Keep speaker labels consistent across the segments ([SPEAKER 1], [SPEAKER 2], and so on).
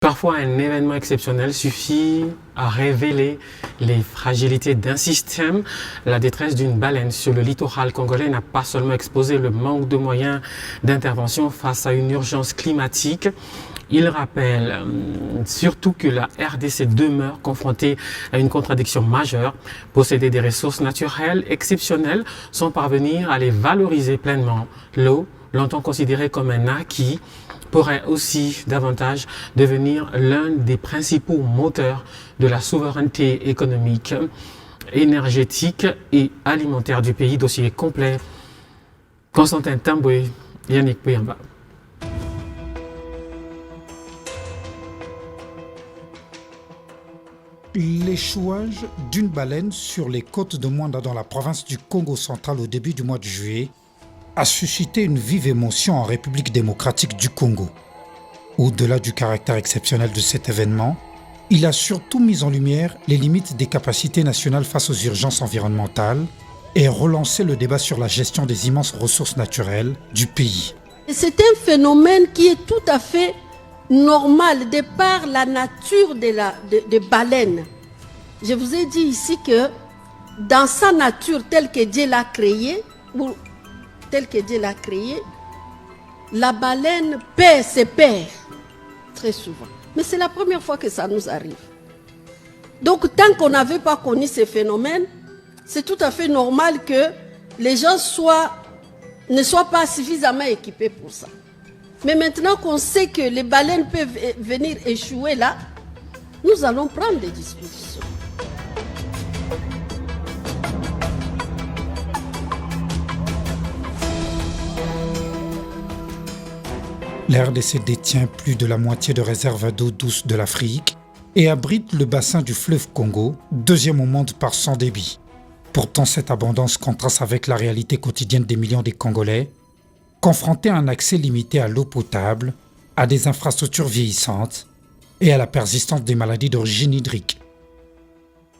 [SPEAKER 1] Parfois, un événement exceptionnel suffit à révéler les fragilités d'un système. La détresse d'une baleine sur le littoral congolais n'a pas seulement exposé le manque de moyens d'intervention face à une urgence climatique. Il rappelle surtout que la RDC demeure confrontée à une contradiction majeure, posséder des ressources naturelles exceptionnelles sans parvenir à les valoriser pleinement. L'eau, longtemps considérée comme un acquis, pourrait aussi davantage devenir l'un des principaux moteurs de la souveraineté économique, énergétique et alimentaire du pays. Dossier complet. Constantin Tamboué, Yannick Pouyamba.
[SPEAKER 2] L'échouage d'une baleine sur les côtes de Mwanda dans la province du Congo central au début du mois de juillet a suscité une vive émotion en République démocratique du Congo. Au-delà du caractère exceptionnel de cet événement, il a surtout mis en lumière les limites des capacités nationales face aux urgences environnementales et relancé le débat sur la gestion des immenses ressources naturelles du pays.
[SPEAKER 3] C'est un phénomène qui est tout à fait normal de par la nature des baleines. Je vous ai dit ici que dans sa nature telle que Dieu l'a créée, la baleine perd ses pères très souvent. Mais c'est la première fois que ça nous arrive. Donc tant qu'on n'avait pas connu ces phénomènes, c'est tout à fait normal que les gens ne soient pas suffisamment équipés pour ça. Mais maintenant qu'on sait que les baleines peuvent venir échouer là, nous allons prendre des dispositions.
[SPEAKER 2] La RDC détient plus de la moitié de réserves d'eau douce de l'Afrique et abrite le bassin du fleuve Congo, deuxième au monde par son débit. Pourtant, cette abondance contraste avec la réalité quotidienne des millions de Congolais, confrontés à un accès limité à l'eau potable, à des infrastructures vieillissantes et à la persistance des maladies d'origine hydrique.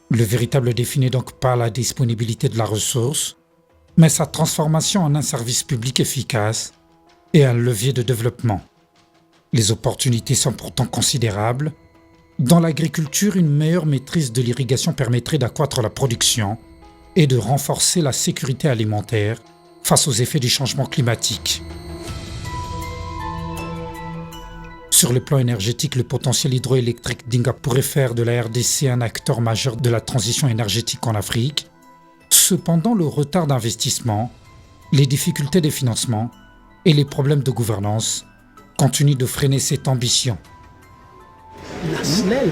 [SPEAKER 2] Le véritable défi n'est donc pas la disponibilité de la ressource, mais sa transformation en un service public efficace et un levier de développement. Les opportunités sont pourtant considérables. Dans l'agriculture, une meilleure maîtrise de l'irrigation permettrait d'accroître la production et de renforcer la sécurité alimentaire face aux effets du changement climatique. Sur le plan énergétique, le potentiel hydroélectrique d'Inga pourrait faire de la RDC un acteur majeur de la transition énergétique en Afrique. Cependant, le retard d'investissement, les difficultés de financement et les problèmes de gouvernance continuent de freiner cette ambition.
[SPEAKER 4] La SNEL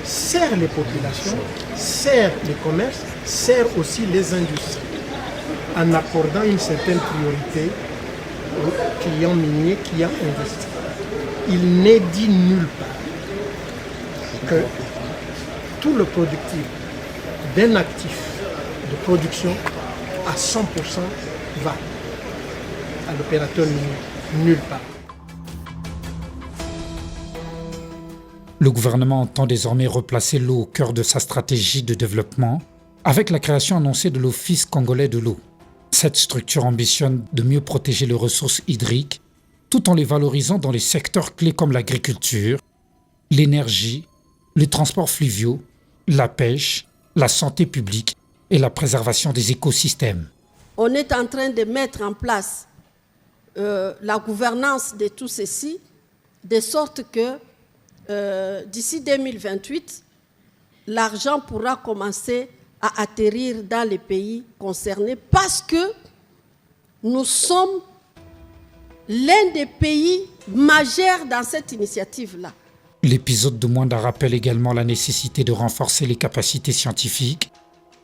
[SPEAKER 4] sert les populations, sert les commerces, sert aussi les industries, en accordant une certaine priorité aux clients miniers qui ont investi. Il n'est dit nulle part que tout le productif d'un actif de production à 100% va à l'opérateur minier, nulle part.
[SPEAKER 2] Le gouvernement entend désormais replacer l'eau au cœur de sa stratégie de développement avec la création annoncée de l'Office congolais de l'eau. Cette structure ambitionne de mieux protéger les ressources hydriques tout en les valorisant dans les secteurs clés comme l'agriculture, l'énergie, les transports fluviaux, la pêche, la santé publique et la préservation des écosystèmes.
[SPEAKER 3] On est en train de mettre en place la gouvernance de tout ceci, de sorte que d'ici 2028, l'argent pourra commencer à atterrir dans les pays concernés parce que nous sommes l'un des pays majeurs dans cette initiative-là.
[SPEAKER 2] L'épisode de Mwanda rappelle également la nécessité de renforcer les capacités scientifiques,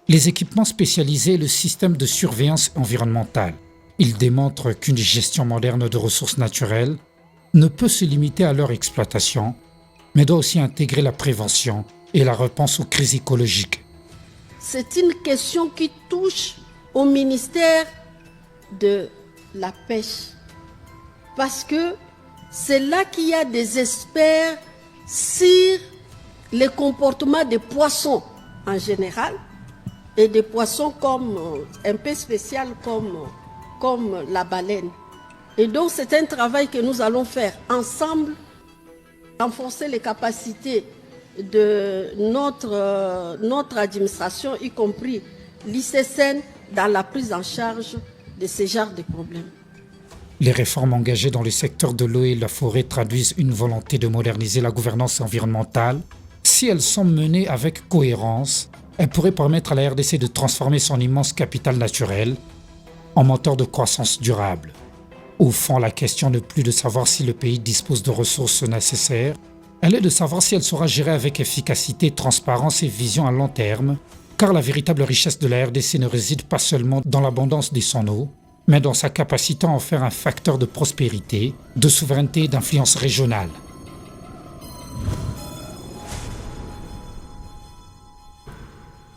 [SPEAKER 2] les équipements spécialisés et le système de surveillance environnementale. Il démontre qu'une gestion moderne de ressources naturelles ne peut se limiter à leur exploitation, mais doit aussi intégrer la prévention et la réponse aux crises écologiques.
[SPEAKER 3] C'est une question qui touche au ministère de la pêche. Parce que c'est là qu'il y a des experts sur les comportements des poissons en général et des poissons comme un peu spécial comme la baleine. Et donc c'est un travail que nous allons faire ensemble renforcer les capacités de notre administration, y compris l'ICSN, dans la prise en charge de ce genre de problèmes.
[SPEAKER 2] Les réformes engagées dans le secteur de l'eau et de la forêt traduisent une volonté de moderniser la gouvernance environnementale. Si elles sont menées avec cohérence, elles pourraient permettre à la RDC de transformer son immense capital naturel en moteur de croissance durable. Au fond, la question n'est plus de savoir si le pays dispose de ressources nécessaires, elle est de savoir si elle saura gérer avec efficacité, transparence et vision à long terme, car la véritable richesse de la RDC ne réside pas seulement dans l'abondance de son eau, mais dans sa capacité à en faire un facteur de prospérité, de souveraineté et d'influence régionale.